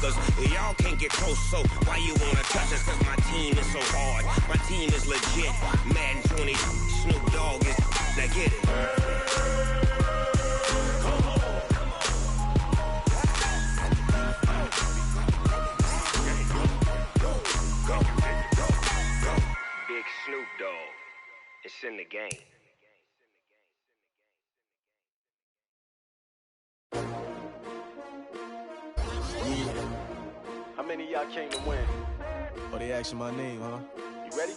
niggas. Y'all can't get close, so why you wanna touch us? Cause my team is so hard. My team is legit. Madden 20, Snoop Dogg is. Now get it. Big Snoop Dogg. It's in the game. How many of y'all came to win? Oh, they asking my name, huh? You ready?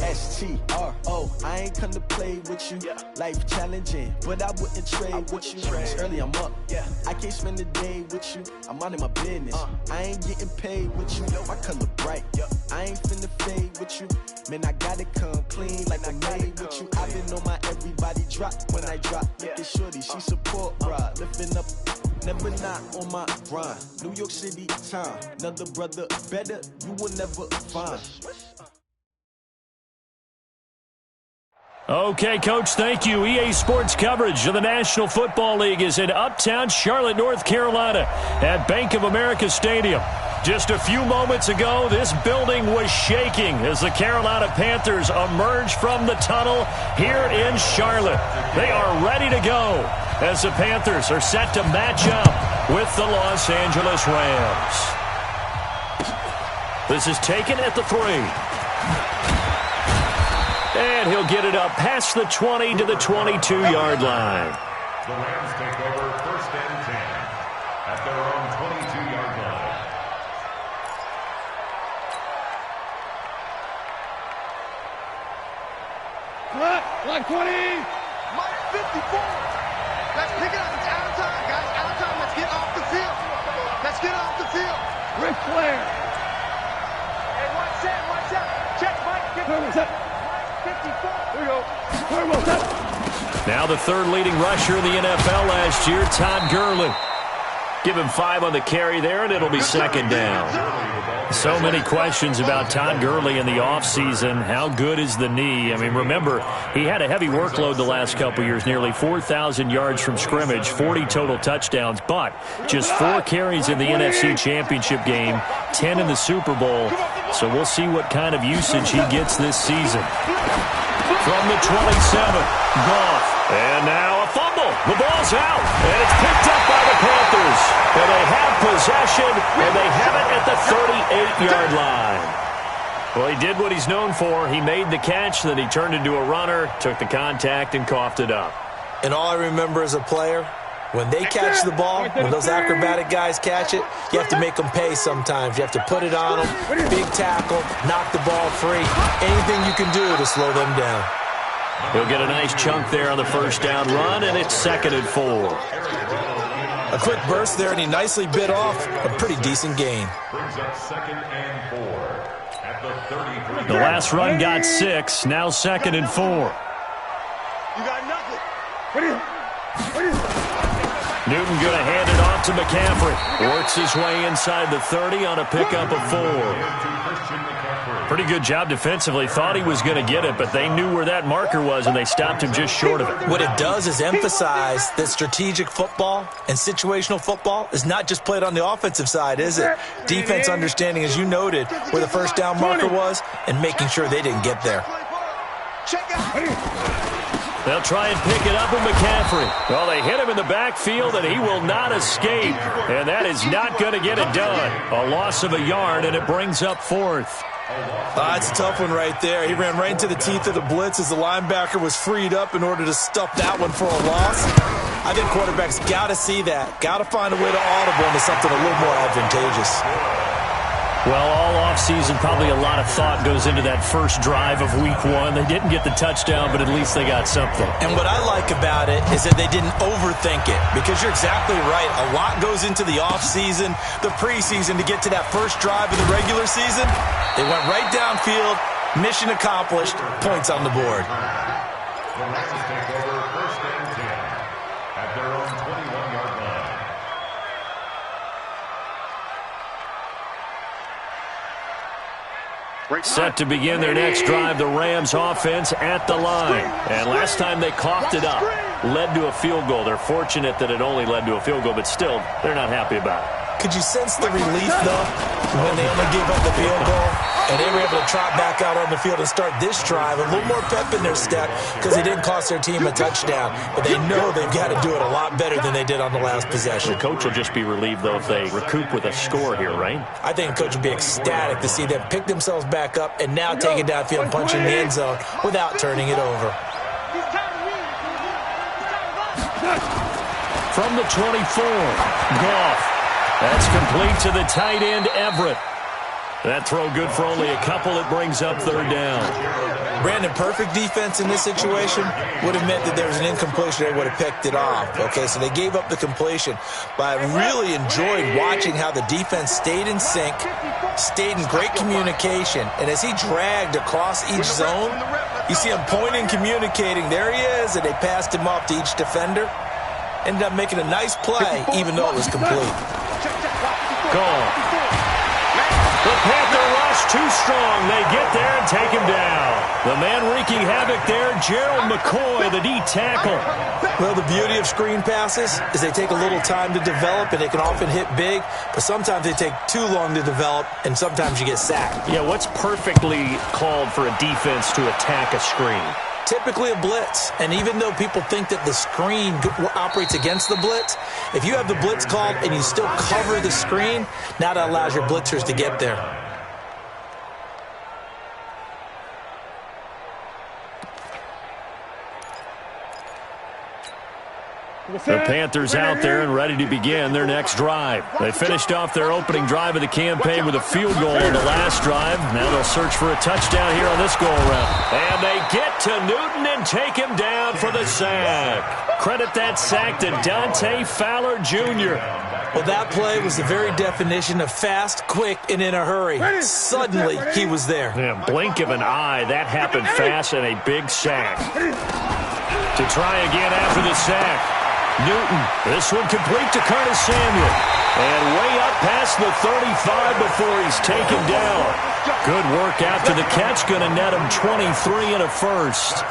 S-T-R-O, I ain't come to play with you. Yeah. Life challenging, but I wouldn't trade with you. It's early, I'm up. Yeah. I can't spend the day with you. I'm minding my business. I ain't getting paid with you. My color bright. I ain't finna fade with you. Man, I gotta come clean like I made with you. I've been on my everybody drop when I drop. Look at shorty, she support, bruh. Lifting up. Never not on my grind. New York City time. Another brother better, you will never find. Okay, Coach, thank you. EA Sports coverage of the National Football League is in uptown Charlotte, North Carolina at Bank of America Stadium. Just a few moments ago, this building was shaking as the Carolina Panthers emerged from the tunnel here in Charlotte. They are ready to go as the Panthers are set to match up with the Los Angeles Rams. This is taken at the 3. And he'll get it up past the 20 to the 22-yard line. The Rams take over 1st and 10 at their own 22-yard line. Like 20. Mike 54. Let's pick it up. It's out of time, guys. Out of time. Let's get off the field. Let's get off the field. Ric Flair. Hey, watch out. Check Mike 54. Now the third leading rusher in the NFL last year, Todd Gurley. Give him 5 on the carry there, and it'll be 2nd down. So many questions about Todd Gurley in the offseason. How good is the knee? I mean, remember, he had a heavy workload the last couple years, nearly 4,000 yards from scrimmage, 40 total touchdowns, but just 4 carries in the NFC Championship game, 10 in the Super Bowl. So we'll see what kind of usage he gets this season. From the 27, Goff. And now a fumble. The ball's out, and it's picked up by the Panthers. And they have possession, and they have it at the 38-yard line. Well, he did what he's known for. He made the catch, then he turned into a runner, took the contact, and coughed it up. And all I remember as a player, when they catch the ball, when those acrobatic guys catch it, you have to make them pay sometimes. You have to put it on them, big tackle, knock the ball free. Anything you can do to slow them down. He'll get a nice chunk there on the 1st down run, and it's 2nd and 4. A quick burst there, and he nicely bit off a pretty decent gain. Brings up 2nd and 4 at the 33. The last run got 6, now 2nd and 4. You got nothing. Newton going to hand it off to McCaffrey. Works his way inside the 30 on a pickup of 4. Pretty good job defensively. Thought he was going to get it, but they knew where that marker was, and they stopped him just short of it. What it does is emphasize that strategic football and situational football is not just played on the offensive side, is it? Defense understanding, as you noted, where the 1st down marker was and making sure they didn't get there. They'll try and pick it up with McCaffrey. Well, they hit him in the backfield, and he will not escape. And that is not going to get it done. A loss of a yard, and it brings up 4th. That's a tough one right there. He ran right into the teeth of the blitz as the linebacker was freed up in order to stuff that one for a loss. I think quarterbacks got to see that. Got to find a way to audible into something a little more advantageous. Well, all offseason, probably a lot of thought goes into that first drive of week 1. They didn't get the touchdown, but at least they got something. And what I like about it is that they didn't overthink it, because you're exactly right. A lot goes into the offseason, the preseason to get to that first drive of the regular season. They went right downfield, mission accomplished, points on the board. The Rams take over 1st and 10 at their own 21-yard line. Set to begin their next drive, the Rams offense at the line. And last time they coughed it up, led to a field goal. They're fortunate that it only led to a field goal, but still, they're not happy about it. Could you sense the relief, though, when they only gave up the field goal? And they were able to trot back out on the field and start this drive. A little more pep in their step because they didn't cost their team a touchdown. But they know they've got to do it a lot better than they did on the last possession. The coach will just be relieved, though, if they recoup with a score here, right? I think the coach will be ecstatic to see them pick themselves back up and now take it downfield and punch in the end zone without turning it over. From the 24, Goff. That's complete to the tight end, Everett. That throw good for only a couple. It brings up third down. Brandon, perfect defense in this situation would have meant that there was an incompletion. They would have picked it off. Okay, so they gave up the completion. But I really enjoyed watching how the defense stayed in sync, stayed in great communication. And as he dragged across each zone, you see him pointing, communicating. There he is, and they passed him off to each defender. Ended up making a nice play, even though it was complete. Goal. The Panther rush too strong. They get there and take him down. The man wreaking havoc there, Gerald McCoy, the D tackle. Well, the beauty of screen passes is they take a little time to develop, and they can often hit big, but sometimes they take too long to develop, and sometimes you get sacked. Yeah, what's perfectly called for a defense to attack a screen? Typically a blitz, and even though people think that the screen operates against the blitz, if you have the blitz called and you still cover the screen, now that allows your blitzers to get there. The Panthers out there and ready to begin their next drive. They finished off their opening drive of the campaign with a field goal on the last drive. Now they'll search for a touchdown here on this go-around. And they get to Newton and take him down for the sack. Credit that sack to Dante Fowler Jr. Well, that play was the very definition of fast, quick, and in a hurry. Suddenly, he was there. Yeah, blink of an eye. That happened fast and a big sack. To try again after the sack. Newton, this one complete to Curtis Samuel. And way up past the 35 before he's taken down. Good work after the catch. Going to net him 23 and a first.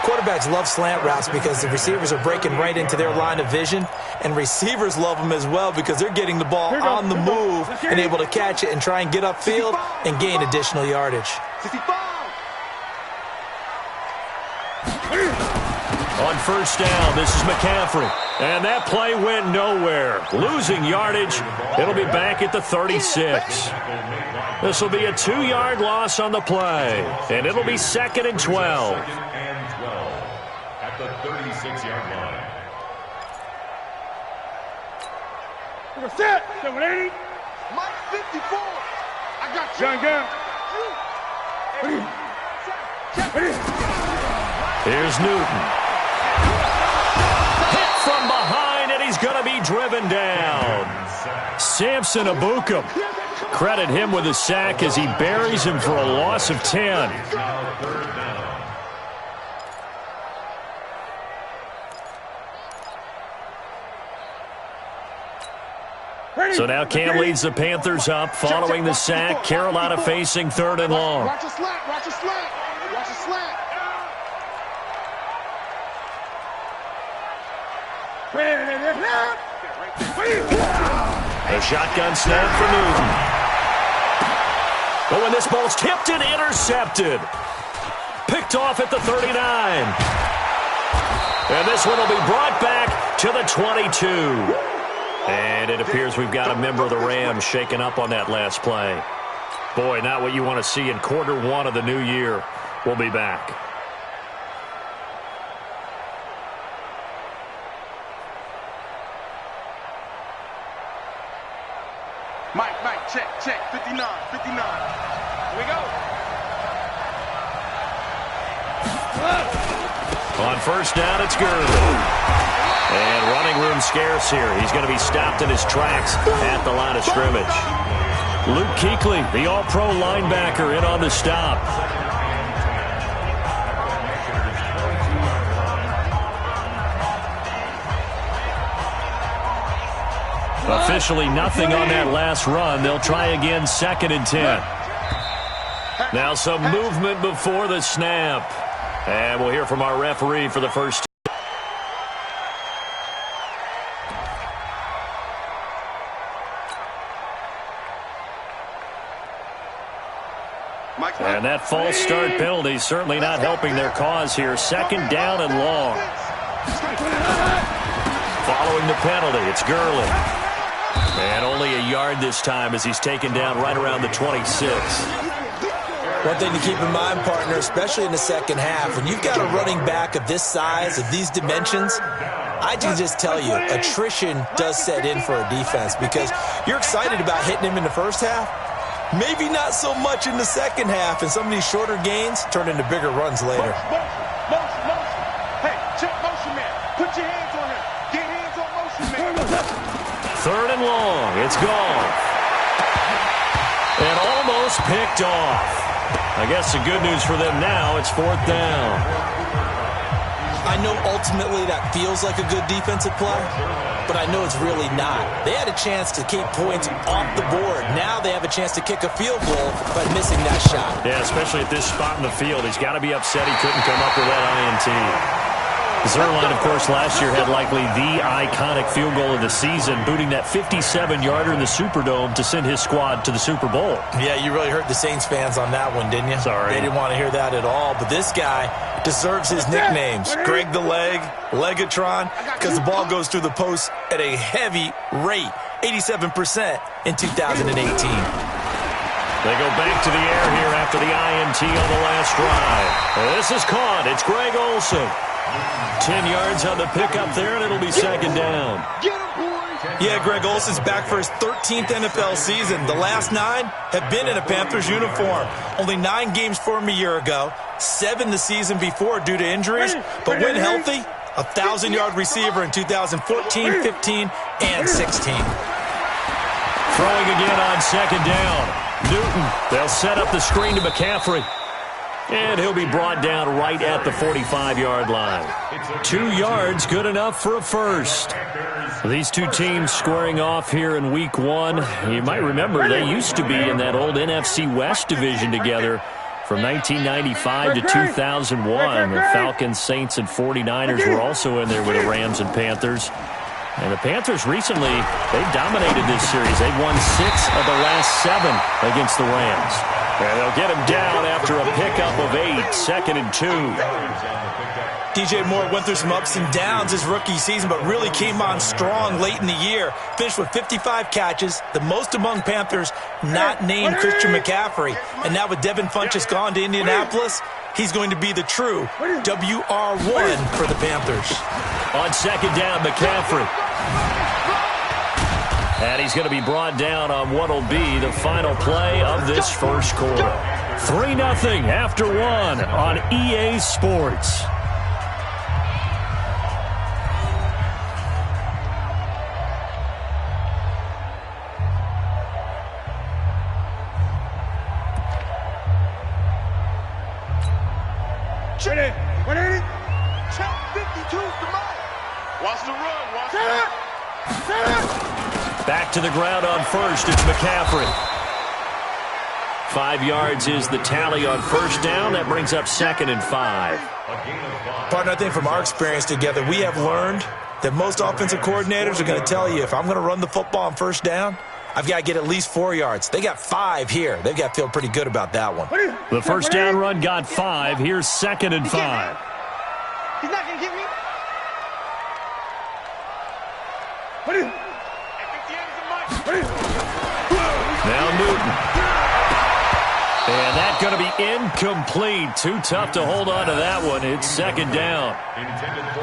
Quarterbacks love slant routes because the receivers are breaking right into their line of vision. And receivers love them as well because they're getting the ball on the move and able to catch it and try and get upfield and gain additional yardage. On first down, this is McCaffrey. And that play went nowhere. Losing yardage. It'll be back at the 36. This will be a 2-yard loss on the play. And it'll be 2nd and 12. At the 36-yard line. Set. 780. Mike 54. I got you. Here's Newton. Hit from behind, and he's going to be driven down. Samson Abukum. Credit him with a sack as he buries him for a loss of 10. So now Cam leads the Panthers up following the sack. Carolina facing 3rd and long. Watch a slant. Watch a slant. Watch a slant. A shotgun snap for Newton. Oh, and this ball's tipped and intercepted. Picked off at the 39. And this one will be brought back to the 22. And it appears we've got a member of the Rams shaken up on that last play. Boy, not what you want to see in quarter 1 of the new year. We'll be back. Mike, check, 59. Here we go. On first down, it's Gurley. And running room scarce here. He's going to be stopped in his tracks at the line of scrimmage. Luke Kuechly, the all-pro linebacker, in on the stop. Officially nothing on that last run. They'll try again, 2nd and 10. Now some movement before the snap. And we'll hear from our referee for the first. And that false start penalty certainly not helping their cause here. Second down and long. Following the penalty, it's Gurley. And only a yard this time as he's taken down right around the 26. One thing to keep in mind, partner, especially in the second half, when you've got a running back of this size, of these dimensions, I can just tell you, attrition does set in for a defense because you're excited about hitting him in the first half. Maybe not so much in the second half, and some of these shorter gains turn into bigger runs later. Motion. Hey, check motion man. Put your hands on him. Get hands on motion man. Third and long. It's gone. And almost picked off. I guess the good news for them now, it's fourth down. I know ultimately that feels like a good defensive play, but I know it's really not. They had a chance to keep points off the board. Now they have a chance to kick a field goal by missing that shot. Yeah, especially at this spot in the field. He's got to be upset he couldn't come up with that INT. Zerline, of course, last year had likely the iconic field goal of the season, booting that 57-yarder in the Superdome to send his squad to the Super Bowl. Yeah, you really hurt the Saints fans on that one, didn't you? Sorry. They didn't want to hear that at all. But this guy deserves his nicknames. Greg the Leg, Legatron, because the ball goes through the post at a heavy rate, 87% in 2018. They go back to the air here after the INT on the last drive. This is caught. It's Greg Olsen. 10 yards on the pickup there, and it'll be second down. Yeah, Greg Olsen's back for his 13th NFL season. The last 9 have been in a Panthers uniform. Only 9 games for him a year ago, 7 the season before due to injuries. But when healthy, a 1,000-yard receiver in 2014, 15, and 16. Throwing again on second down. Newton, they'll set up the screen to McCaffrey. And he'll be brought down right at the 45-yard line. 2 yards, good enough for a first. These two teams squaring off here in week 1. You might remember they used to be in that old NFC West division together from 1995 to 2001. The Falcons, Saints, and 49ers were also in there with the Rams and Panthers. And the Panthers recently, they've dominated this series. They've won 6 of the last 7 against the Rams. And they'll get him down after a pickup of 8, second and 2. DJ Moore went through some ups and downs his rookie season, but really came on strong late in the year. Finished with 55 catches, the most among Panthers not named Christian McCaffrey. And now with Devin Funchess gone to Indianapolis, he's going to be the true WR1 for the Panthers. On second down, McCaffrey. And he's going to be brought down on what will be the final play of this first quarter. 3-0 after 1 on EA Sports. Ready? Check 52 to Mike. Watch the run. Watch it. Back to the ground on first. It's McCaffrey. 5 yards is the tally on first down. That brings up second and 5. Partner, I think from our experience together, we have learned that most offensive coordinators are going to tell you, if I'm going to run the football on first down, I've got to get at least 4 yards. They got 5 here. They've got to feel pretty good about that one. The first down run got 5. Here's second and 5. He's not going to get me. Now Newton. And that's going to be incomplete. Too tough to hold on to that one. It's second down.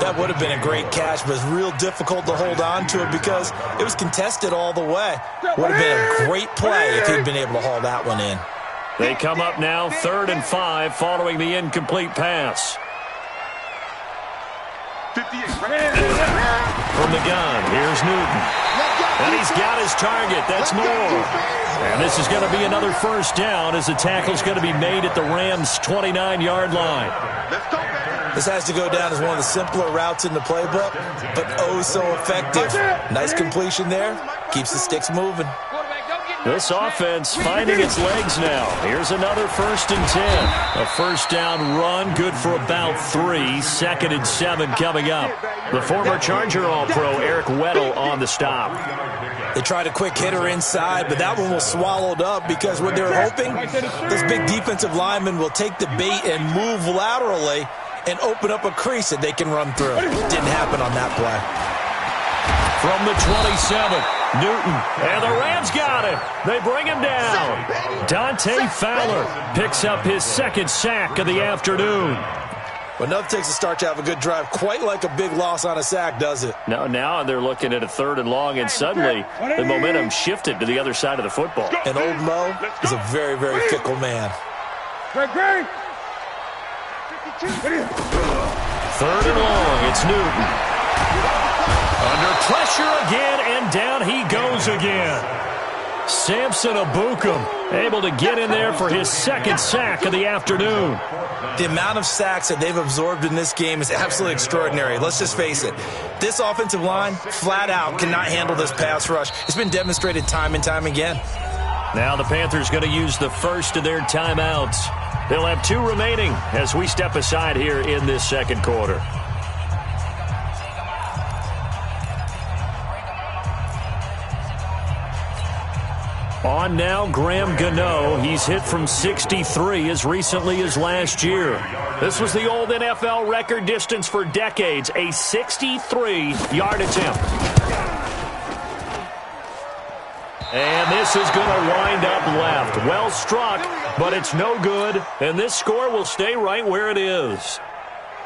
That would have been a great catch, but it's real difficult to hold on to it because it was contested all the way. Would have been a great play if he'd been able to haul that one in. They come up now, 3rd and 5, following the incomplete pass. 58. From the gun, here's Newton. And he's got his target. That's Moore. And this is going to be another first down as the tackle's going to be made at the Rams' 29-yard line. This has to go down as one of the simpler routes in the playbook, but oh so effective. Nice completion there. Keeps the sticks moving. This offense finding its legs now. Here's another 1st and 10. A first down run, good for about 3. 2nd and 7 coming up. The former Charger All-Pro Eric Weddle on the stop. They tried a quick hitter inside, but that one was swallowed up because what they're hoping, this big defensive lineman will take the bait and move laterally and open up a crease that they can run through. Didn't happen on that play. From the 27, Newton, and the Rams got him. They bring him down. Dante Fowler picks up his 2nd sack of the afternoon. But enough takes a start to have a good drive, quite like a big loss on a sack, does it? Now they're looking at a 3rd and long, and suddenly the momentum shifted to the other side of the football. And old Mo is a very, very fickle man. 3rd and long, it's Newton. Under pressure again, and down he goes again. Samson Abukum able to get in there for his 2nd sack of the afternoon. The amount of sacks that they've absorbed in this game is absolutely extraordinary. Let's just face it. This offensive line, flat out, cannot handle this pass rush. It's been demonstrated time and time again. Now the Panthers going to use the first of their timeouts. They'll have 2 remaining as we step aside here in this 2nd quarter. On now, Graham Gano. He's hit from 63 as recently as last year. This was the old NFL record distance for decades, a 63-yard attempt. And this is going to wind up left. Well struck, but it's no good, and this score will stay right where it is.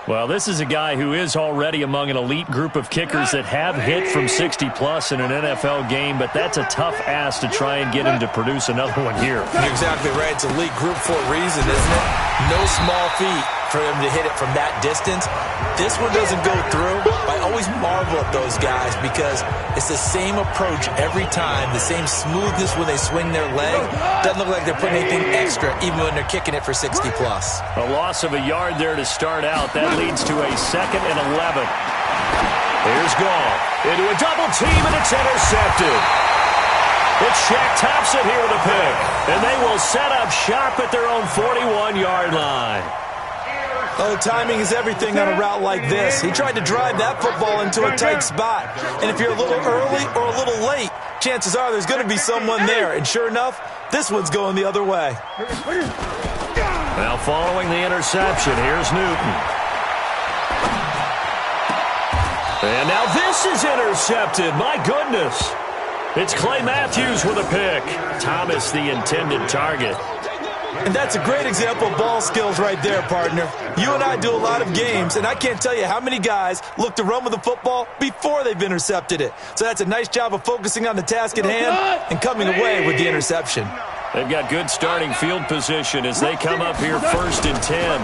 Well, this is a guy who is already among an elite group of kickers that have hit from 60-plus in an NFL game, but that's a tough ask to try and get him to produce another one here. You're exactly right. It's elite group for a reason, isn't it? No small feat for them to hit it from that distance. This one doesn't go through. I always marvel at those guys because it's the same approach every time, the same smoothness when they swing their leg. Doesn't look like they're putting anything extra, even when they're kicking it for 60-plus. A loss of a yard there to start out. That leads to a 2nd and 11. Here's Gall into a double team, and it's intercepted. It's Shaq Thompson here with a pick, and they will set up shop at their own 41-yard line. Oh, timing is everything on a route like this. He tried to drive that football into a tight spot. And if you're a little early or a little late, chances are there's going to be someone there. And sure enough, this one's going the other way. Now following the interception, here's Newton. And now this is intercepted. My goodness. It's Clay Matthews with a pick. Thomas the intended target. And that's a great example of ball skills right there, partner. You and I do a lot of games, and I can't tell you how many guys look to run with the football before they've intercepted it. So that's a nice job of focusing on the task at hand and coming away with the interception. They've got good starting field position as they come up here 1st and 10.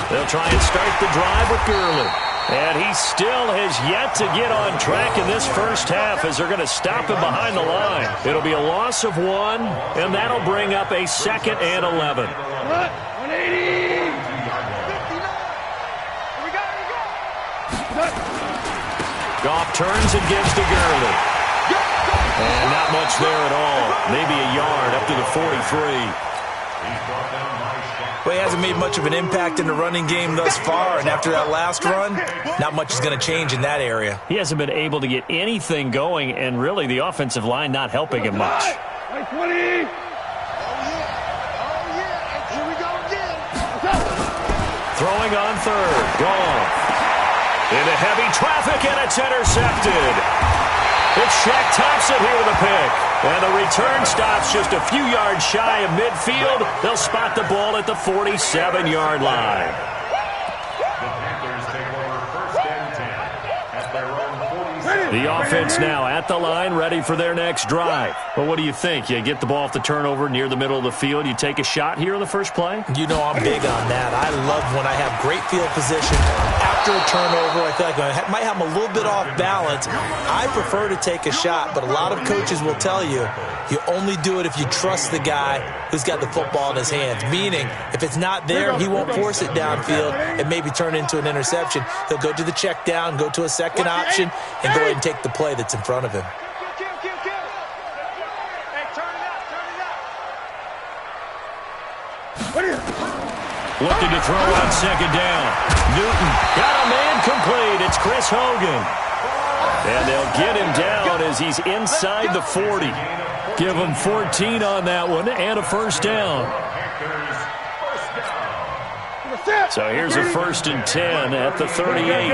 They'll try and start the drive with Gurley. And he still has yet to get on track in this first half as they're going to stop him behind the line. It'll be a loss of 1, and that'll bring up a 2nd and 11. 180. Goff turns and gives to Gurley. And not much there at all. Maybe a yard up to the 43. Well, he hasn't made much of an impact in the running game thus far, and after that last run, not much is going to change in that area. He hasn't been able to get anything going, and really the offensive line not helping him much. 20. Throwing on 3rd. Goff. Into heavy traffic, and it's intercepted. It's Shaq Thompson here with a pick. And the return stops just a few yards shy of midfield. They'll spot the ball at the 47-yard line. The offense now at the line, ready for their next drive. But what do you think? You get the ball off the turnover near the middle of the field. You take a shot here in the first play? You know I'm big on that. I love when I have great field position. After a turnover, I feel like I might have them a little bit off balance. I prefer to take a shot, but a lot of coaches will tell you, you only do it if you trust the guy who's got the football in his hands. Meaning, if it's not there, he won't force it downfield and maybe turn it into an interception. He'll go to the check down, go to a second option, and go ahead and take the play that's in front of him. Looking to throw on second down. Newton got a man complete. It's Chris Hogan. And they'll get him down as he's inside the 40. Give him 14 on that one and a first down. So here's a 1st and 10 at the 38.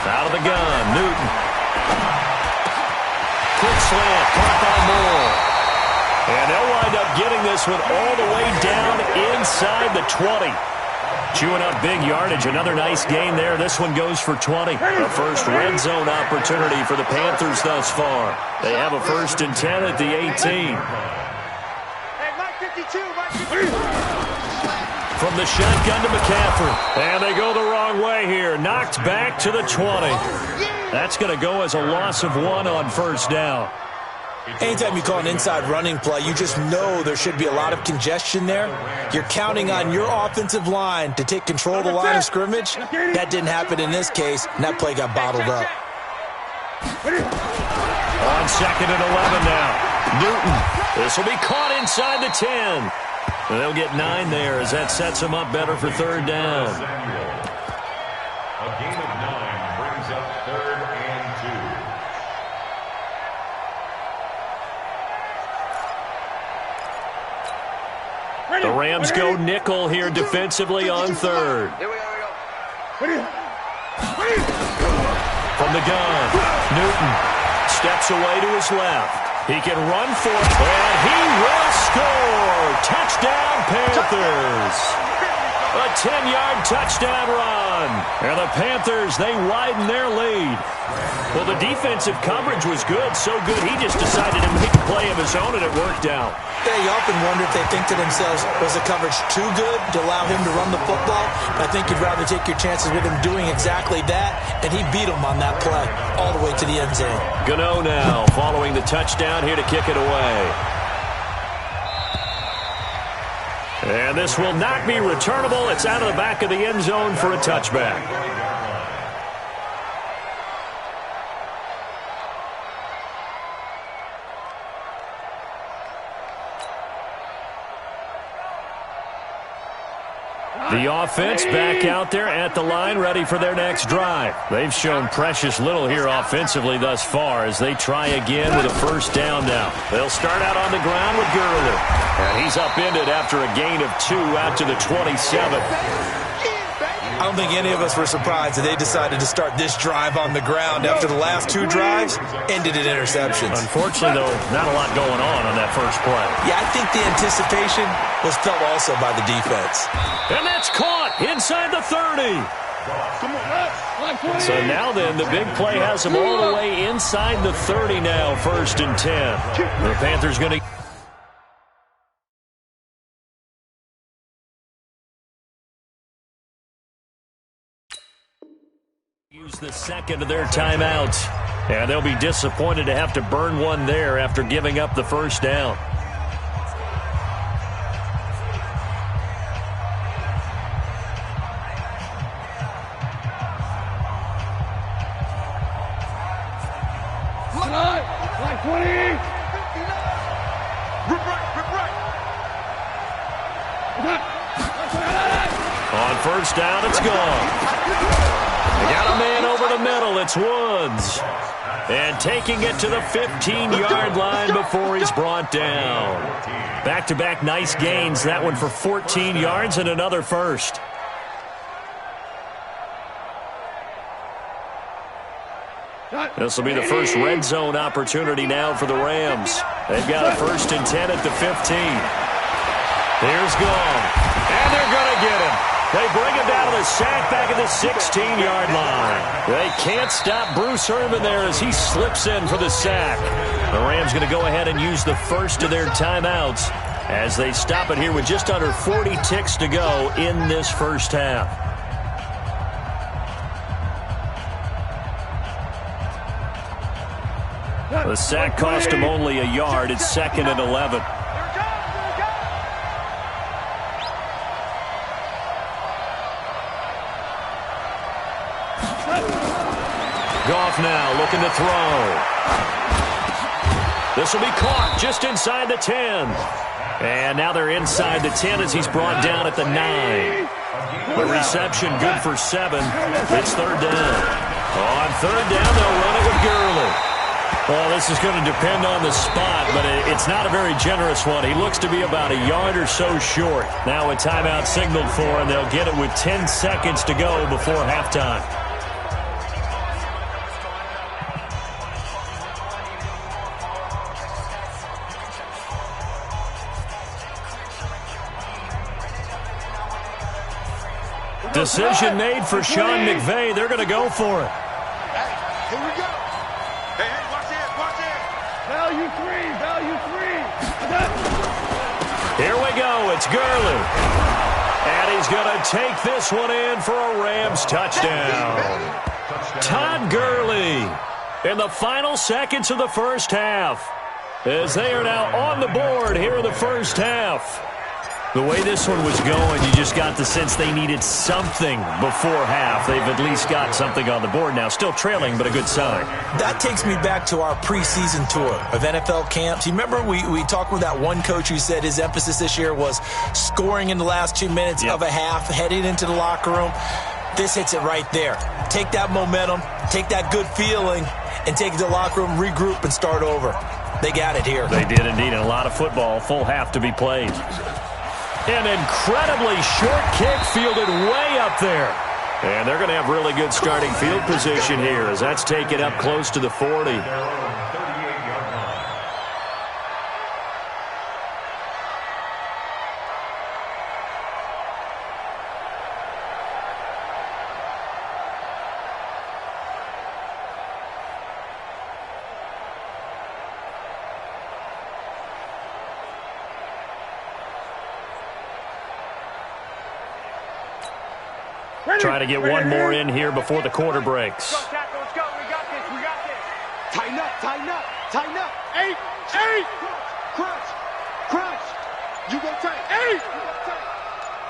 Out of the gun, Newton. Quick slant, caught by Moore. And they'll wind up getting this one all the way down inside the 20. Chewing up big yardage. Another nice gain there. This one goes for 20. The first red zone opportunity for the Panthers thus far. They have a 1st and 10 at the 18. From the shotgun to McCaffrey. And they go the wrong way here. Knocked back to the 20. That's going to go as a loss of 1 on first down. Anytime you call an inside running play, you just know there should be a lot of congestion there. You're counting on your offensive line to take control of the line of scrimmage. That didn't happen in this case, and that play got bottled up. On 2nd and 11 now. Newton. This will be caught inside the 10. They'll get 9 there as that sets them up better for 3rd down. A gain of 9 brings up 3rd and 2. The Rams go nickel here defensively on 3rd. Here we go. From the gun, Newton steps away to his left. He can run for it, and he will score! Touchdown, Panthers! A 10-yard touchdown run. And the Panthers, they widen their lead. Well, the defensive coverage was good, so good he just decided to make a play of his own, and it worked out. Yeah, you often wonder if they think to themselves, was the coverage too good to allow him to run the football? I think you'd rather take your chances with him doing exactly that, and he beat him on that play all the way to the end zone. Gano now following the touchdown here to kick it away. And this will not be returnable. It's out of the back of the end zone for a touchback. The offense back out there at the line, ready for their next drive. They've shown precious little here offensively thus far as they try again with a first down now. They'll start out on the ground with Gurley. And he's upended after a gain of 2 out to the 27. I don't think any of us were surprised that they decided to start this drive on the ground after the last 2 drives ended in interceptions. Unfortunately, though, not a lot going on that first play. Yeah, I think the anticipation was felt also by the defense. And that's caught inside the 30. So now then, the big play has them all the way inside the 30 now, 1st and 10. The Panthers going to... use the second of their timeouts. And they'll be disappointed to have to burn one there after giving up the first down. Like 20. On first down, it's gone. They got a man over the middle. It's Woods. And taking it to the 15-yard line before he's brought down. Back-to-back nice gains. That one for 14 yards and another first. This will be the first red zone opportunity now for the Rams. They've got a 1st and 10 at the 15. Here's Gone. And they're going to get him. They bring him down to the sack back at the 16-yard line. They can't stop Bruce Irvin there as he slips in for the sack. The Rams going to go ahead and use the first of their timeouts as they stop it here with just under 40 ticks to go in this first half. The sack cost him only a yard. It's 2nd and 11. Goff now looking to throw. This will be caught just inside the 10. And now they're inside the 10 as he's brought down at the 9. The reception good for 7. It's third down. On third down, they'll run it with Gurley. Well, this is going to depend on the spot, but it's not a very generous one. He looks to be about a yard or so short. Now a timeout signaled for him. They'll get it with 10 seconds to go before halftime. Decision made for Sean McVay. They're going to go for it. Hey, here we go. Hey, watch this, watch this. Value three. Here we go. It's Gurley. And he's going to take this one in for a Rams touchdown. Todd Gurley in the final seconds of the first half, as they are now on the board here in the first half. The way this one was going, you just got the sense they needed something before half. They've at least got something on the board now. Still trailing, but a good sign. That takes me back to our preseason tour of NFL camps. You remember we talked with that one coach who said his emphasis this year was scoring in the last 2 minutes of a half, heading into the locker room. This hits it right there. Take that momentum, take that good feeling, and take it to the locker room, regroup, and start over. They got it here. They did indeed, and a lot of football, full half to be played. An incredibly short kick fielded way up there. And they're going to have really good starting field position here as that's taken up close to the 40. Try to get one more in here before the quarter breaks. Let's go. We got this. Tighten up. 8. Crunch. You go tight. 8.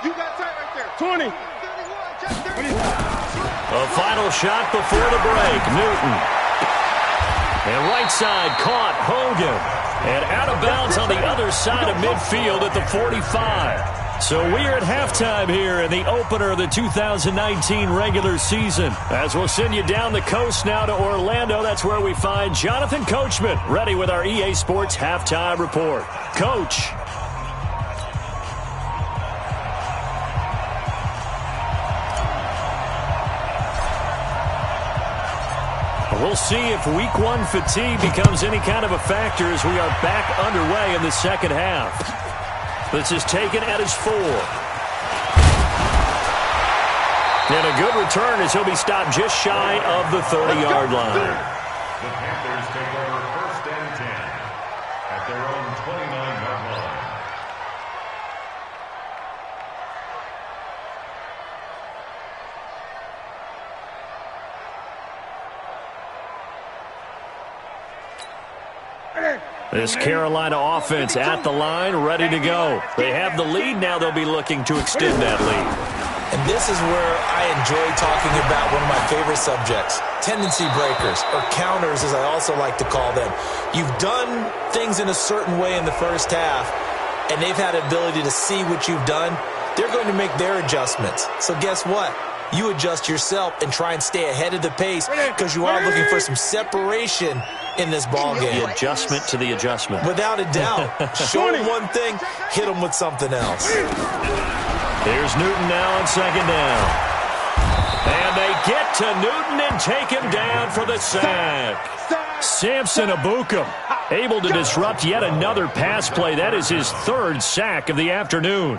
You got tight right there. 20. 31. A final shot before the break. Newton. And right side caught Hogan. And out of bounds on the other side of midfield at the 45. So we are at halftime here in the opener of the 2019 regular season. As we'll send you down the coast now to Orlando, that's where we find Jonathan Coachman, ready with our EA Sports halftime report. Coach. We'll see if week 1 fatigue becomes any kind of a factor as we are back underway in the second half. This is taken at his 4. And a good return as he'll be stopped just shy of the 30-yard line. The Panthers take over first and 10 at their own 29-yard line. This Carolina offense at the line, ready to go. They have the lead now. They'll be looking to extend that lead. And this is where I enjoy talking about one of my favorite subjects, tendency breakers, or counters as I also like to call them. You've done things in a certain way in the first half, and they've had an ability to see what you've done. They're going to make their adjustments. So guess what? You adjust yourself and try and stay ahead of the pace because you are looking for some separation in this ball game. The adjustment to the adjustment. Without a doubt. Show them one thing, hit them with something else. Here's Newton now on second down. And they get to Newton and take him down for the sack. Samson Abukum able to disrupt yet another pass play. That is his 3rd sack of the afternoon.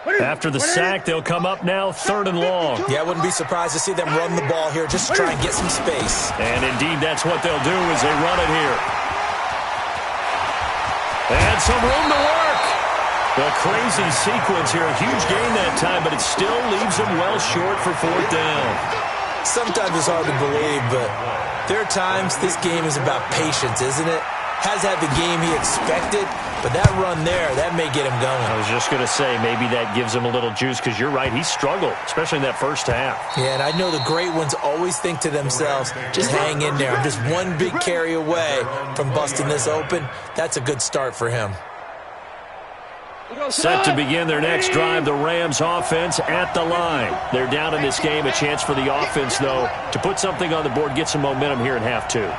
After the sack, they'll come up now 3rd and long. Yeah, I wouldn't be surprised to see them run the ball here just to try and get some space. And indeed, that's what they'll do as they run it here. And some room to work. A crazy sequence here. A huge gain that time, but it still leaves them well short for 4th down. Sometimes it's hard to believe, but there are times this game is about patience, isn't it? has had the game he expected, but that run there, that may get him going. I was just going to say, maybe that gives him a little juice, because you're right, he struggled, especially in that first half. Yeah, and I know the great ones always think to themselves, just hang in there. I'm just one big carry away from busting this open. That's a good start for him. Set to begin their next drive, the Rams offense at the line. They're down in this game. A chance for the offense, though, to put something on the board, get some momentum here in half two.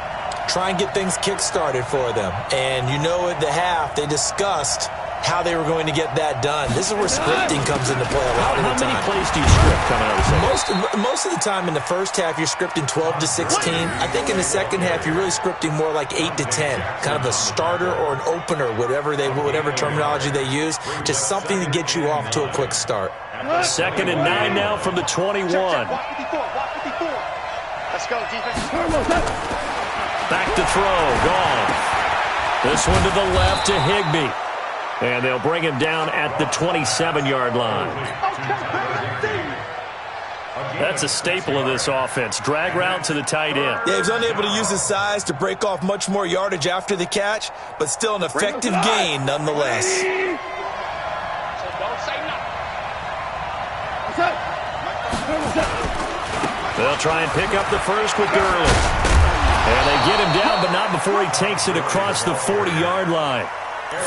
Try and get things kick-started for them. And you know at the half, they discussed how they were going to get that done. This is where scripting comes into play a lot of the time. How many plays do you script coming out of the second? Most of the time in the first half, you're scripting 12 to 16. I think in the second half, you're really scripting more like 8 to 10. Kind of a starter or an opener, whatever terminology they use. Just something to get you off to a quick start. 2nd and 9 now from the 21. Let's go, defense. Back to throw, gone. This one to the left to Higbee. And they'll bring him down at the 27-yard line. That's a staple of this offense. Drag route to the tight end. Yeah, he's unable to use his size to break off much more yardage after the catch, but still an effective gain nonetheless. They'll try and pick up the first with Gurley. And they get him down, but not before he takes it across the 40-yard line.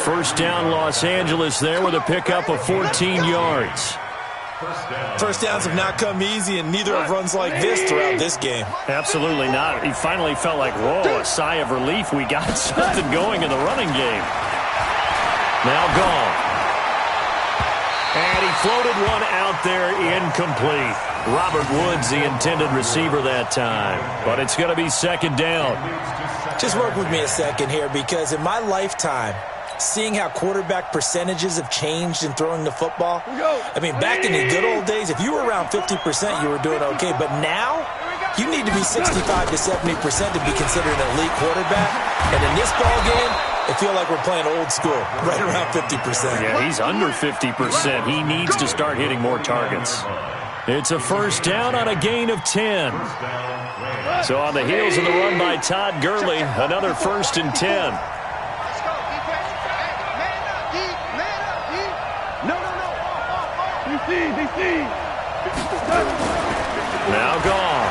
First down, Los Angeles there with a pickup of 14 yards. First downs have not come easy, and neither have runs like this throughout this game. Absolutely not. He finally felt like, whoa, a sigh of relief. We got something going in the running game. Now gone. And he floated one out there, incomplete. Robert Woods, the intended receiver that time. But it's going to be 2nd down. Just work with me a second here, because in my lifetime, seeing how quarterback percentages have changed in throwing the football, I mean, back in the good old days, if you were around 50%, you were doing okay. But now, you need to be 65 to 70% to be considered an elite quarterback. And in this ball game, I feel like we're playing old school, right around 50%. Yeah, he's under 50%. He needs to start hitting more targets. It's a first down on a gain of 10. So on the heels of the run by Todd Gurley, another 1st and 10. Now gone.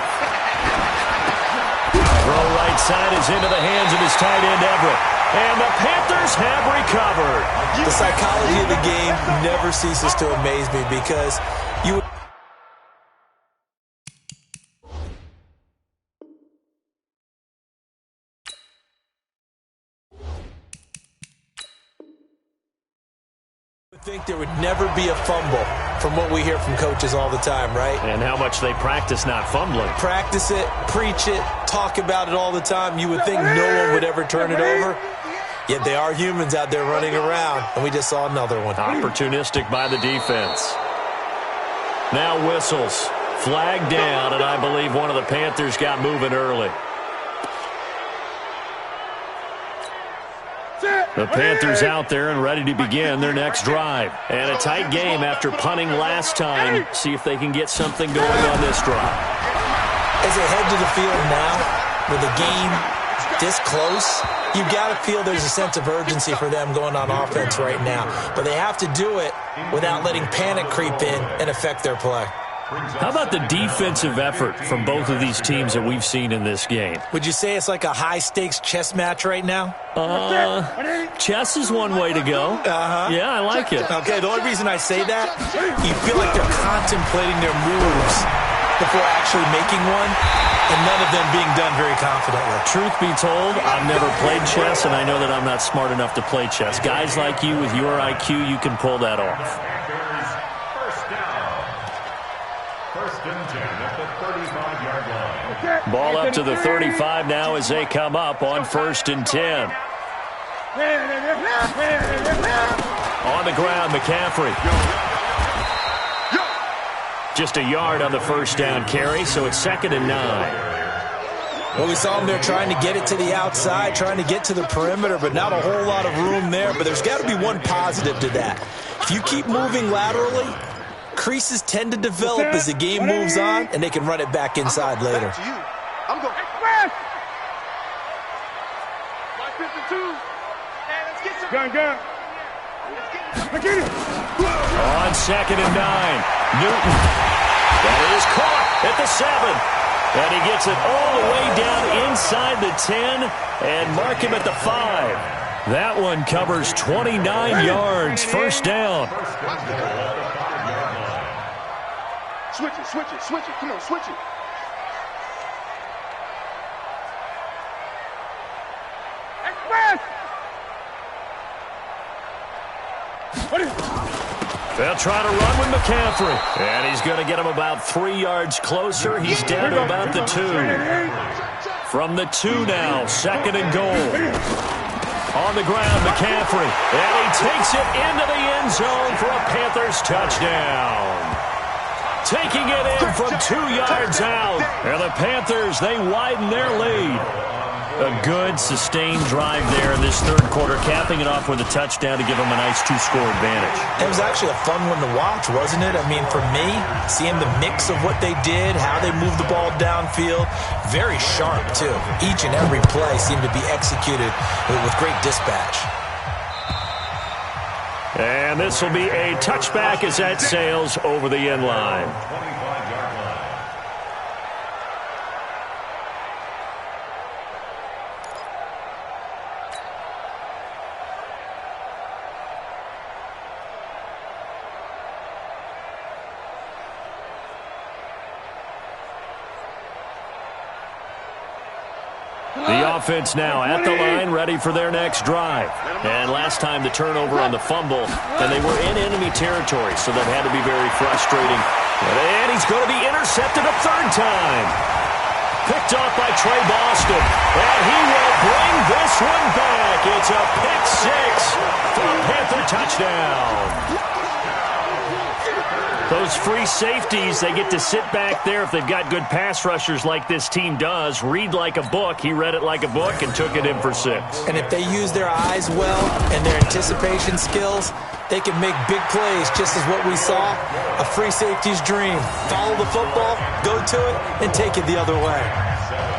Throw right side is into the hands of his tight end, Everett. And the Panthers have recovered. The psychology of the game never ceases to amaze me, because you... think there would never be a fumble from what we hear from coaches all the time, right? And how much they practice not fumbling. Practice it, preach it, talk about it all the time. You would think no one would ever turn it over. Yet they are humans out there running around, and we just saw another one. Opportunistic by the defense. Now whistles. Flag down, and I believe one of the Panthers got moving early. The Panthers out there and ready to begin their next drive. And a tight game after punting last time. See if they can get something going on this drive. As they head to the field now, with the game this close, you've got to feel there's a sense of urgency for them going on offense right now. But they have to do it without letting panic creep in and affect their play. How about the defensive effort from both of these teams that we've seen in this game? Would you say it's like a high-stakes chess match right now? Chess is one way to go. Yeah, I like it. Okay, the only reason I say that, you feel like they're contemplating their moves before actually making one, and none of them being done very confidently. Truth be told, I've never played chess, and I know that I'm not smart enough to play chess. Guys like you with your IQ, you can pull that off. Ball up to the 35 now as they come up on 1st and 10. On the ground, McCaffrey. Just a yard on the first down carry, so it's 2nd and 9. Well, we saw them there trying to get it to the outside, trying to get to the perimeter, but not a whole lot of room there. But there's got to be one positive to that. If you keep moving laterally, creases tend to develop as the game moves on, and they can run it back inside later. I'm going. Express! 52. Gun. On 2nd and 9, Newton. That is caught at the 7. And he gets it all the way down inside the 10 and mark him at the 5. That one covers 29 yards. First down. Switch it. Come on, switch it. Express! They'll try to run with McCaffrey. And he's going to get him about 3 yards closer. He's down to about the 2. From the 2 now, 2nd and goal. On the ground, McCaffrey. And he takes it into the end zone for a Panthers touchdown. Taking it in from 2 yards out. And the Panthers, they widen their lead. A good, sustained drive there in this third quarter, capping it off with a touchdown to give them a nice 2-score advantage. It was actually a fun one to watch, wasn't it? I mean, for me, seeing the mix of what they did, how they moved the ball downfield, very sharp, too. Each and every play seemed to be executed with great dispatch. And this will be a touchback as that sails over the end line. The offense now at the line, ready for their next drive. And last time the turnover on the fumble, and they were in enemy territory, so that had to be very frustrating. And he's going to be intercepted a third time. Picked off by Trey Boston, and he will bring this one back. It's a pick 6 for a Panther touchdown. Those free safeties, they get to sit back there if they've got good pass rushers like this team does. Read like a book. He read it like a book and took it in for 6. And if they use their eyes well and their anticipation skills, they can make big plays, just as what we saw. A free safety's dream. Follow the football, go to it, and take it the other way.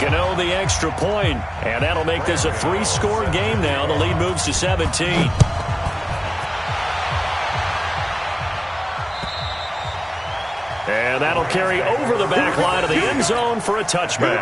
Gano the extra point, and that'll make this a 3-score game now. The lead moves to 17. And that'll carry over the back line of the end zone for a touchback.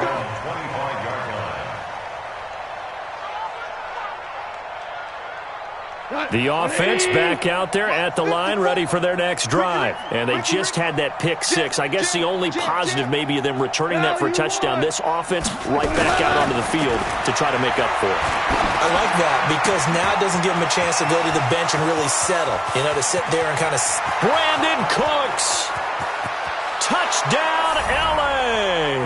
The offense back out there at the line, ready for their next drive. And they just had that pick 6. I guess the only positive maybe of them returning that for a touchdown. This offense right back out onto the field to try to make up for it. I like that because now it doesn't give them a chance to go to the bench and really settle. You know, to sit there and kind of... Brandon Cooks! Touchdown, L.A.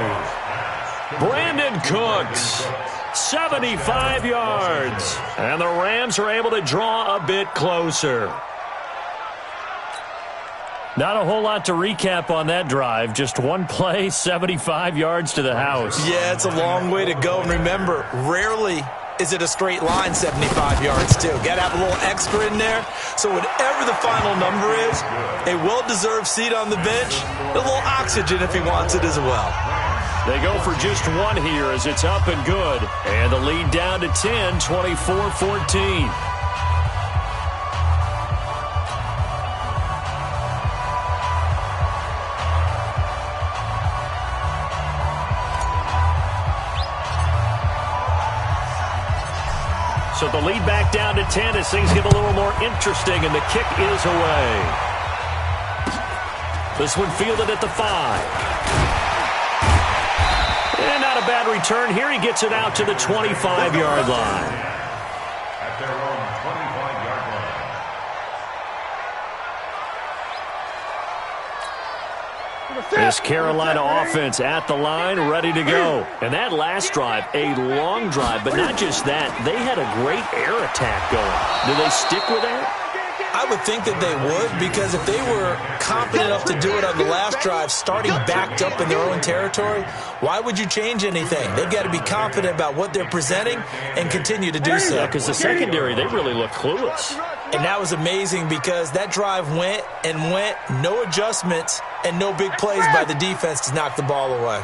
Brandon Cooks, 75 yards. And the Rams are able to draw a bit closer. Not a whole lot to recap on that drive. Just one play, 75 yards to the house. Yeah, it's a long way to go. And remember, rarely is it a straight line 75 yards, too. Got to have a little extra in there. So whatever the final number is, a well-deserved seat on the bench, a little oxygen if he wants it as well. They go for just one here as it's up and good. And the lead down to 10, 24-14. So the lead back down to 10 as things get a little more interesting, and the kick is away. This one fielded at the 5. And not a bad return here. He gets it out to the 25-yard line. At their own 25-yard line. This Carolina offense at the line, ready to go. And that last drive, a long drive, but not just that. They had a great air attack going. Do they stick with that? I would think that they would, because if they were confident enough to do it on the last drive, starting backed up in their own territory, why would you change anything? They've got to be confident about what they're presenting and continue to do so. Yeah, because the secondary, they really look clueless. And that was amazing because that drive went and went, no adjustments, and no big plays by the defense to knock the ball away.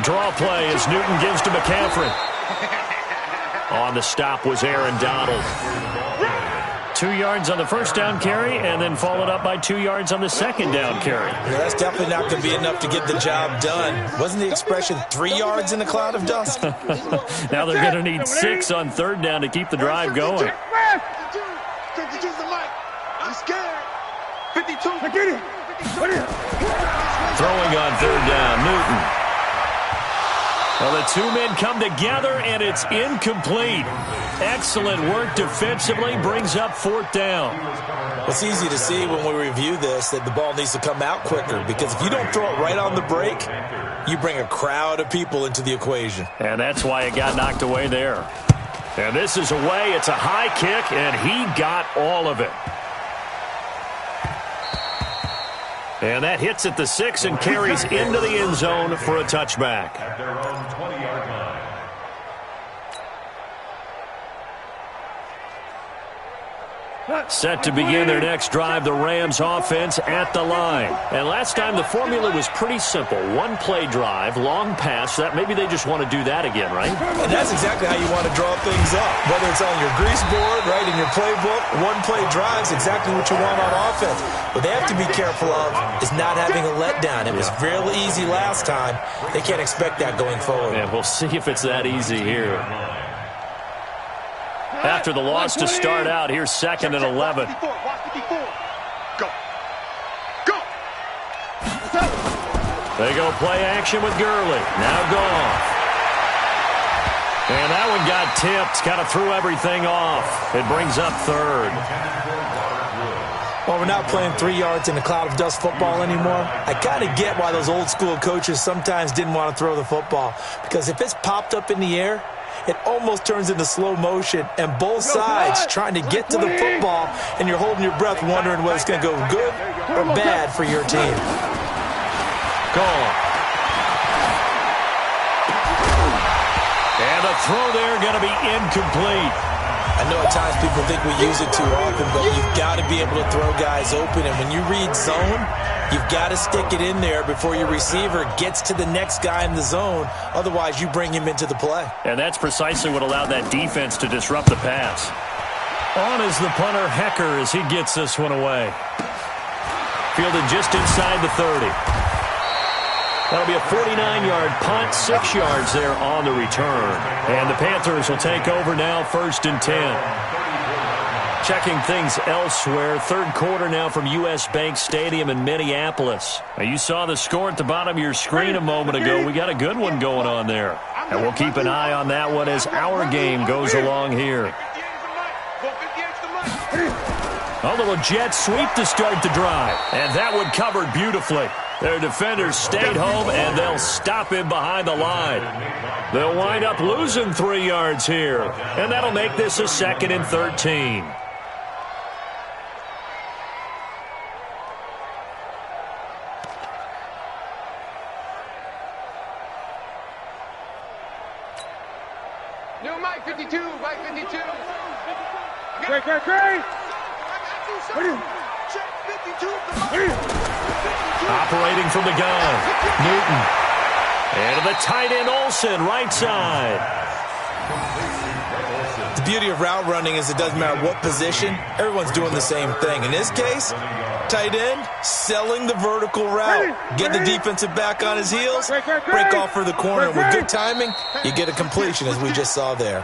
Draw play as Newton gives to McCaffrey. On the stop was Aaron Donald. 2 yards on the first down carry, and then followed up by 2 yards on the second down carry. Yeah, that's definitely not going to be enough to get the job done. Wasn't the expression 3 yards in a cloud of dust? Now they're going to need 6 on third down to keep the drive going. 52's the mic. I'm scared. 52. Throwing on third down, Newton. Well, the two men come together, and it's incomplete. Excellent work defensively, brings up fourth down. It's easy to see when we review this that the ball needs to come out quicker, because if you don't throw it right on the break, you bring a crowd of people into the equation. And that's why it got knocked away there. And this is away. It's a high kick, and he got all of it. And that hits at the 6 and carries into the end zone for a touchback. At their own 20-yard line. Set to begin their next drive, the Rams offense at the line. And last time the formula was pretty simple. One play drive, long pass. That maybe they just want to do that again, right? And that's exactly how you want to draw things up. Whether it's on your grease board, right, in your playbook, one play drive is exactly what you want on offense. What they have to be careful of is not having a letdown. It was fairly easy last time. They can't expect that going forward. And we'll see if it's that easy here. After the loss to start out, here's 2nd and 11. Go. Go. They go play action with Gurley. Now Goff. And that one got tipped. Kind of threw everything off. It brings up third. Well, we're not playing 3 yards in a cloud of dust football anymore. I kind of get why those old school coaches sometimes didn't want to throw the football. Because if it's popped up in the air, it almost turns into slow motion, and both sides trying to get to the football, and you're holding your breath wondering whether it's going to go good or bad for your team. Goal. And the throw there going to be incomplete. I know at times people think we use it too often, but you've got to be able to throw guys open, and when you read zone, you've got to stick it in there before your receiver gets to the next guy in the zone. Otherwise, you bring him into the play. And that's precisely what allowed that defense to disrupt the pass. On is the punter, Hecker, as he gets this one away. Fielded just inside the 30. That'll be a 49-yard punt, 6 yards there on the return. And the Panthers will take over now, 1st and 10. Checking things elsewhere, third quarter now from U.S. Bank Stadium in Minneapolis. Now, you saw the score at the bottom of your screen a moment ago. We got a good one going on there. And we'll keep an eye on that one as our game goes along here. A little jet sweep to start the drive. And that one covered beautifully. Their defenders stayed home, and they'll stop him behind the line. They'll wind up losing 3 yards here. And that'll make this a 2nd and 13. New Mike 52, Mike 52. Great. Operating from the gun, Newton. And to the tight end, Olsen, right side. The beauty of route running is it doesn't matter what position, everyone's doing the same thing. In this case, tight end, selling the vertical route. Get the defensive back on his heels, break off for the corner. With good timing, you get a completion, as we just saw there.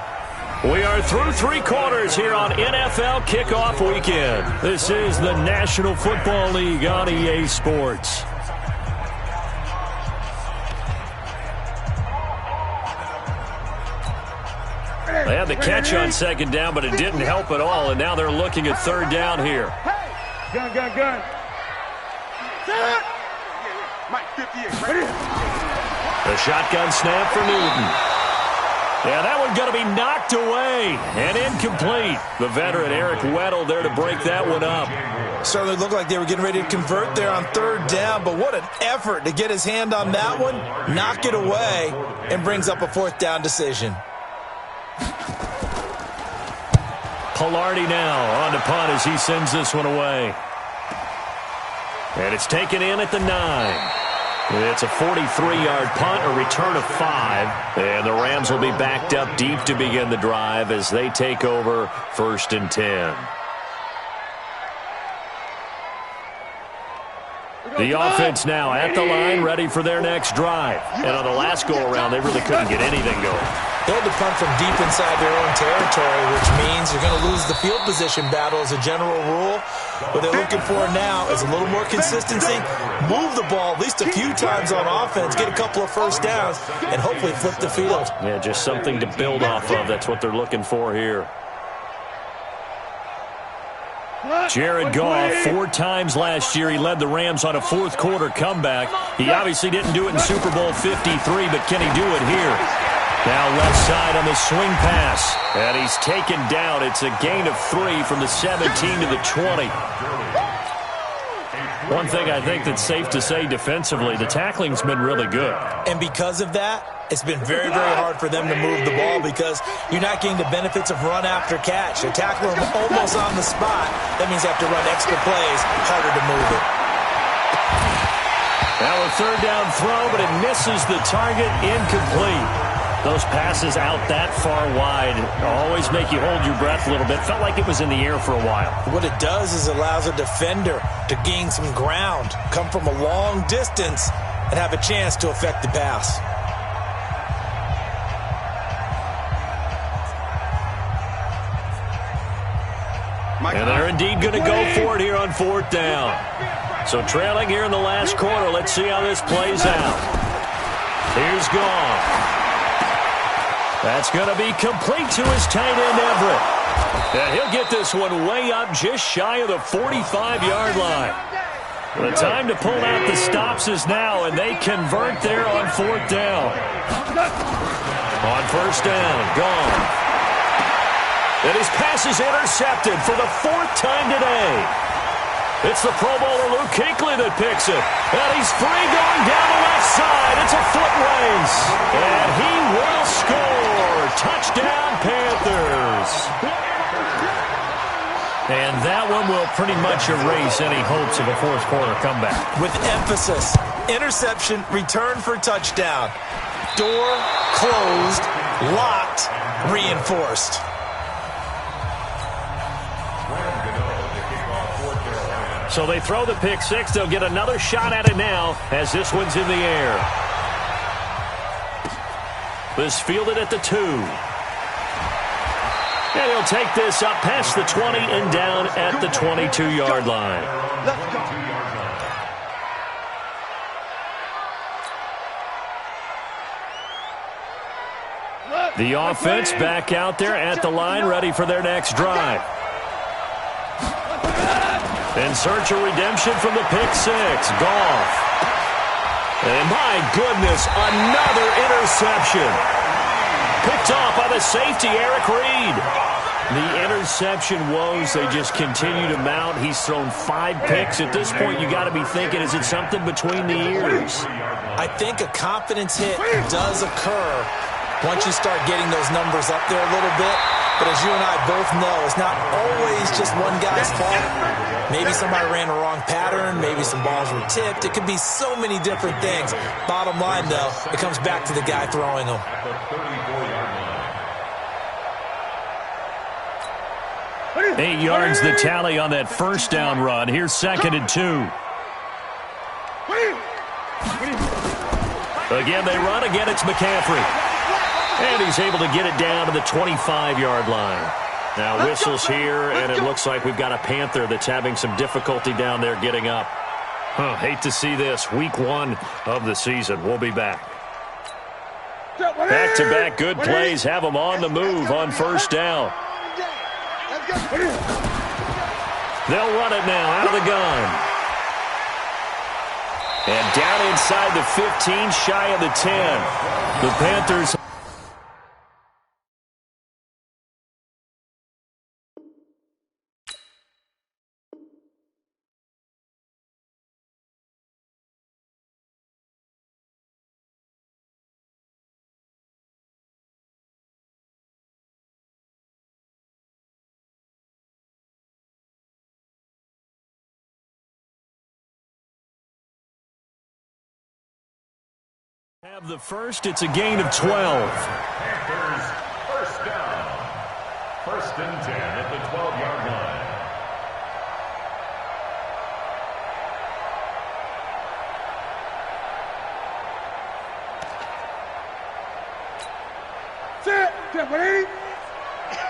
We are through 3 quarters here on NFL Kickoff Weekend. This is the National Football League on EA Sports. They had the catch on 2nd down, but it didn't help at all, and now they're looking at 3rd down here. Gun. Mike 58. The shotgun snap for Newton. Yeah, that one going to be knocked away and incomplete. The veteran Eric Weddle there to break that one up. Certainly looked like they were getting ready to convert there on 3rd down, but what an effort to get his hand on that one, knock it away, and brings up a 4th down decision. Pilardi now on to punt as he sends this one away. And it's taken in at the 9. It's a 43-yard punt, a return of 5. And the Rams will be backed up deep to begin the drive as they take over 1st and 10. The offense now at the line, ready for their next drive. And on the last go-around, they really couldn't get anything going. They had to punt from deep inside their own territory, which means you're going to lose the field position battle as a general rule. What they're looking for now is a little more consistency, move the ball at least a few times on offense, get a couple of first downs, and hopefully flip the field. Yeah, just something to build off of. That's what they're looking for here. Jared Goff, 4 times last year, he led the Rams on a fourth-quarter comeback. He obviously didn't do it in Super Bowl 53, but can he do it here? Now left side on the swing pass. And he's taken down. It's a gain of 3 from the 17 to the 20. One thing I think that's safe to say defensively, the tackling's been really good. And because of that, it's been very, very hard for them to move the ball because you're not getting the benefits of run after catch. You're tackling them almost on the spot. That means you have to run extra plays, harder to move it. Now a third down throw, but it misses the target, incomplete. Those passes out that far wide always make you hold your breath a little bit. Felt like it was in the air for a while. What it does is allows a defender to gain some ground, come from a long distance, and have a chance to affect the pass. And they're indeed going to go for it here on 4th down. So trailing here in the last quarter. Let's see how this plays out. Here's Goff. That's going to be complete to his tight end, Everett. And he'll get this one way up just shy of the 45-yard line. The time to pull out the stops is now, and they convert there on 4th down. On 1st down, Goff. And his pass is intercepted for the 4th time today. It's the Pro Bowler Luke Kuechly that picks it. And he's free going down the left side. It's a foot race. And he will score. Touchdown, Panthers. And that one will pretty much erase any hopes of a fourth-quarter comeback. With emphasis, interception, return for touchdown. Door closed, locked, reinforced. So they throw the pick 6. They'll get another shot at it now as this one's in the air. This fielded at the 2. And he'll take this up past the 20 and down at the 22-yard line. The offense back out there at the line, ready for their next drive. In search of redemption from the pick 6. Goff. And my goodness, another interception. Picked off by the safety, Eric Reed. The interception woes, they just continue to mount. He's thrown 5 picks. At this point, you got to be thinking, is it something between the ears? I think a confidence hit does occur once you start getting those numbers up there a little bit. But as you and I both know, it's not always just one guy's fault. Maybe somebody ran a wrong pattern. Maybe some balls were tipped. It could be so many different things. Bottom line, though, it comes back to the guy throwing them. 8 yards the tally on that first down run. Here's 2nd and 2. Again, they run. Again, it's McCaffrey. And he's able to get it down to the 25-yard line. Now whistles here, and it looks like we've got a Panther that's having some difficulty down there getting up. Hate to see this. Week 1 of the season. We'll be back. Back-to-back good plays have them on the move on first down. They'll run it now out of the gun. And down inside the 15, shy of the 10. The Panthers Have the first, it's a gain of 12. Panthers first down. 1st and 10 at the 12-yard line. Sit. Get ready.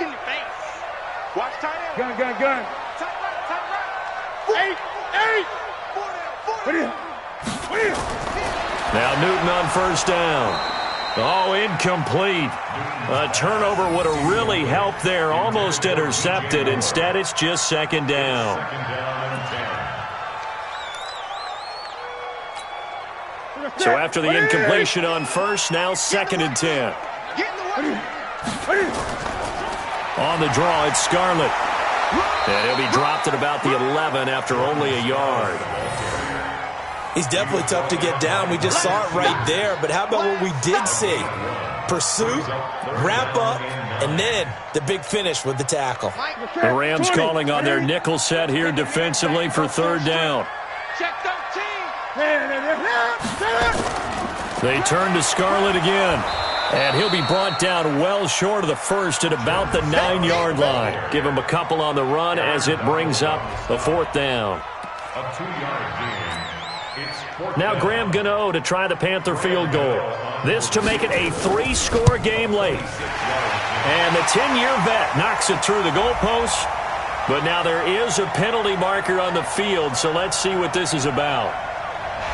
In your face. Watch tight end. Gun. Tight right. Eight. Four down. Ready. Now Newton on first down. Oh, incomplete. A turnover would have really helped there. Almost intercepted. Instead, it's just second down. Second down and 10. So after the incompletion on first, now 2nd and 10. Get in the way. On the draw, it's Scarlett. And he'll be dropped at about the 11 after only a yard. He's definitely tough to get down. We just saw it right there. But how about what we did see? Pursuit, wrap up, and then the big finish with the tackle. The Rams calling on their nickel set here defensively for 3rd down. Check 13. They turn to Scarlett again. And he'll be brought down well short of the first at about the 9-yard line. Give him a couple on the run as it brings up the 4th down. A 2-yard gain. Now Graham Gano to try the Panther field goal. This to make it a 3-score game late. And the 10-year vet knocks it through the goalpost. But now there is a penalty marker on the field, so let's see what this is about.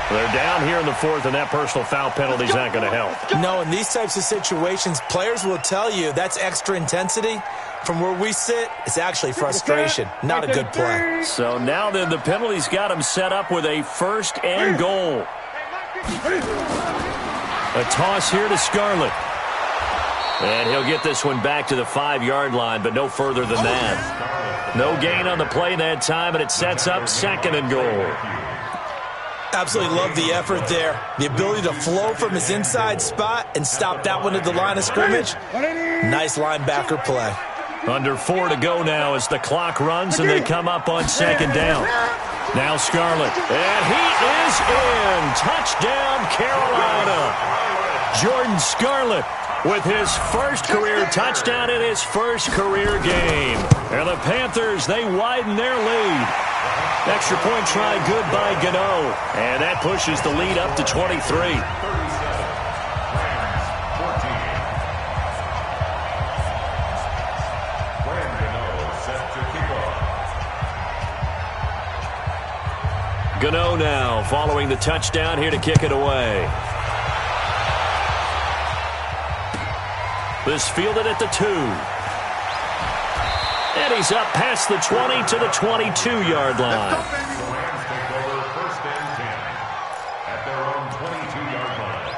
They're down here in the 4th, and that personal foul penalty is not going to help. No, in these types of situations, players will tell you that's extra intensity. From where we sit, it's actually frustration, not a good play. So now then the penalty's got him set up with a 1st and goal. A toss here to Scarlett. And he'll get this one back to the 5-yard line, but no further than that. No gain on the play that time, and it sets up 2nd and goal. Absolutely love the effort there. The ability to flow from his inside spot and stop that one at the line of scrimmage. Nice linebacker play. Under 4 to go now as the clock runs and they come up on 2nd down. Now Scarlett. And he is in. Touchdown, Carolina. Jordan Scarlett with his first career touchdown in his first career game. And the Panthers, they widen their lead. Extra point try good by Gano. And that pushes the lead up to 23. Gano now following the touchdown here to kick it away. This fielded at the 2. And he's up past the 20 to the 22-yard line. The Rams take over 1st and 10 at their own 22-yard line.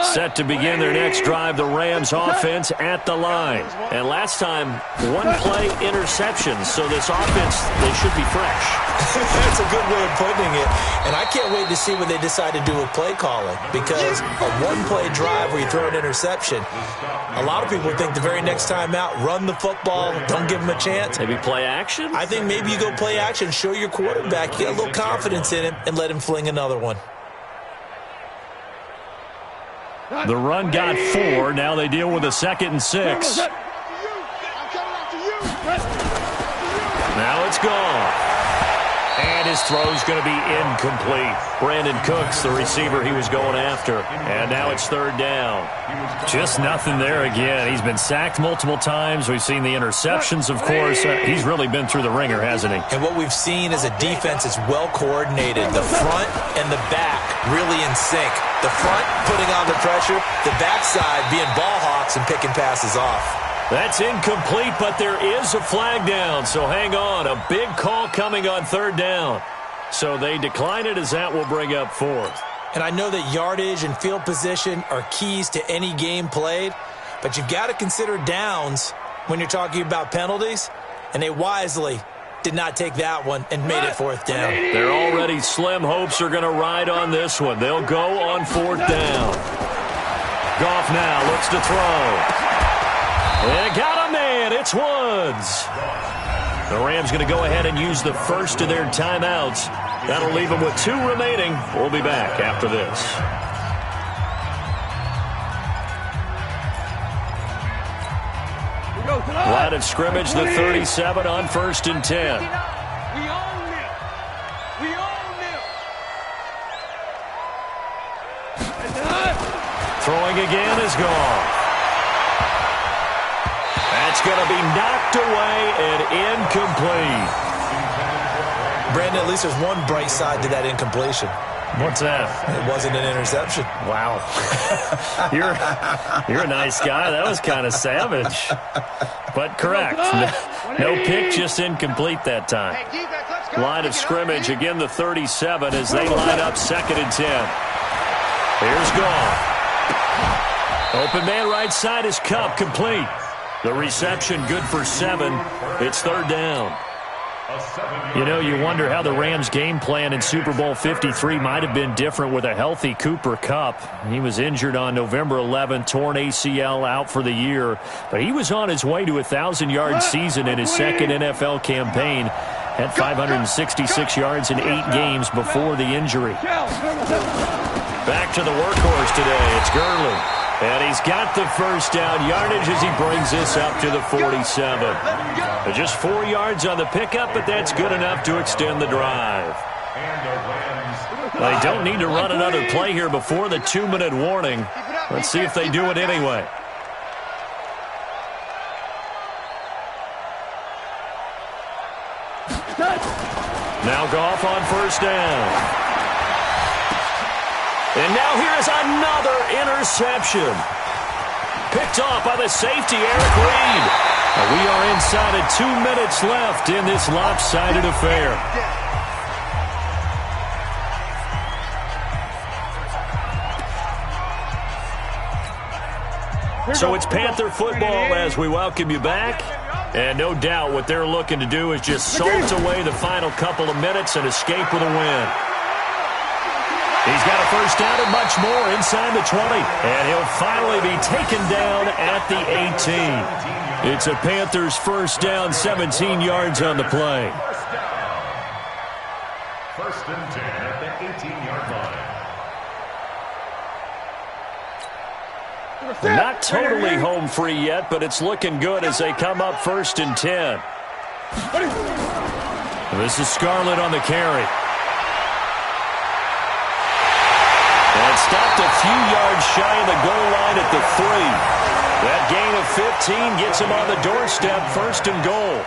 Set to begin their next drive, the Rams offense at the line. And last time, 1-play interceptions, so this offense, they should be fresh. That's a good way of putting it. And I can't wait to see what they decide to do with play calling, because a 1-play drive where you throw an interception, a lot of people think the very next time out, run the football, don't give him a chance. Maybe play action? I think maybe you go play action, show your quarterback, get a little confidence in him, and let him fling another one. The run got 4. Now they deal with a 2nd and 6. Now it's gone. And his throw's going to be incomplete. Brandon Cooks, the receiver he was going after. And now it's 3rd down. Just nothing there again. He's been sacked multiple times. We've seen the interceptions, of course. He's really been through the ringer, hasn't he? And what we've seen is a defense that's well coordinated. The front and the back really in sync. The front putting on the pressure, the backside being ball hawks and picking passes off. That's incomplete, but there is a flag down, so hang on. A big call coming on 3rd down. So they decline it as that will bring up 4th. And I know that yardage and field position are keys to any game played, but you've got to consider downs when you're talking about penalties, and they wisely did not take that one and made it fourth down. Their already slim hopes are going to ride on this one. They'll go on fourth down. Goff now looks to throw. And got a man. It's Woods. The Rams going to go ahead and use the first of their timeouts. That'll leave them with 2 remaining. We'll be back after this. Line of scrimmage, the 37 on 1st and 10. We own them. We own them. Throwing again is gone. That's going to be knocked away and incomplete. Brandon, at least there's one bright side to that incompletion. What's that? It wasn't an interception. Wow. You're a nice guy. That was kind of savage. But correct. No pick, just incomplete that time. Line of scrimmage, again the 37 as they line up 2nd and 10. Here's Goff. Open man right side is Cup, complete. The reception good for 7. It's 3rd down. You know, you wonder how the Rams' game plan in Super Bowl 53 might have been different with a healthy Cooper Kupp. He was injured on November 11, torn ACL, out for the year. But he was on his way to a 1,000-yard season in his 2nd NFL campaign. Had 566 yards in 8 games before the injury. Back to the workhorse today. It's Gurley. And he's got the first down yardage as he brings this up to the 47. Just 4 yards on the pickup, but that's good enough to extend the drive. They don't need to run another play here before the 2-minute warning. Let's see if they do it anyway. Now Goff on first down. And now here is another interception. Picked off by the safety, Eric Reed. We are inside of 2 minutes left in this lopsided affair. So it's Panther football as we welcome you back. And no doubt what they're looking to do is just salt away the final couple of minutes and escape with a win. He's got a first down and much more inside the 20. And he'll finally be taken down at the 18. It's a Panthers first down, 17 yards on the play. First and 10 at the 18-yard line. Not totally home free yet, but it's looking good as they come up 1st and 10. This is Scarlett on the carry. And stopped a few yards shy of the goal line at the 3. That gain of 15 gets him on the doorstep, 1st and goal.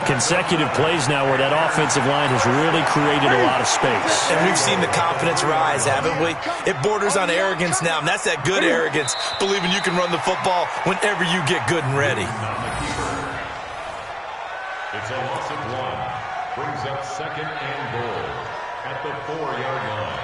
Consecutive plays now where that offensive line has really created a lot of space. And we've seen the confidence rise, haven't we? It borders on arrogance now, and that's that good arrogance, believing you can run the football whenever you get good and ready. It's a loss of 1. Brings up 2nd and goal at the 4-yard line.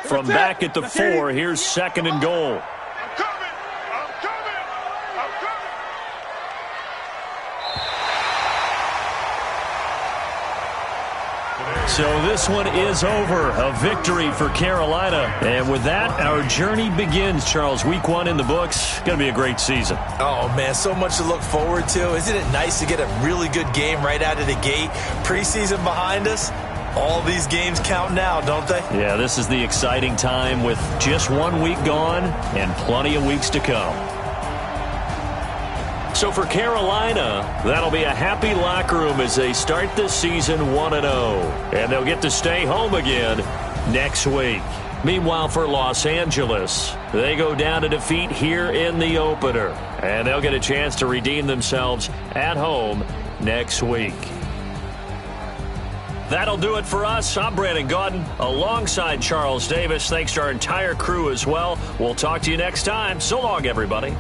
From back at the 4, here's 2nd and goal. I'm coming. So this one is over. A victory for Carolina. And with that, our journey begins, Charles. Week 1 in the books. Going to be a great season. Oh, man, so much to look forward to. Isn't it nice to get a really good game right out of the gate? Preseason behind us. All these games count now, don't they? Yeah, this is the exciting time with just 1 week gone and plenty of weeks to come. So for Carolina, that'll be a happy locker room as they start this season 1-0. And they'll get to stay home again next week. Meanwhile, for Los Angeles, they go down to defeat here in the opener. And they'll get a chance to redeem themselves at home next week. That'll do it for us. I'm Brandon Gaudin alongside Charles Davis. Thanks to our entire crew as well. We'll talk to you next time. So long, everybody.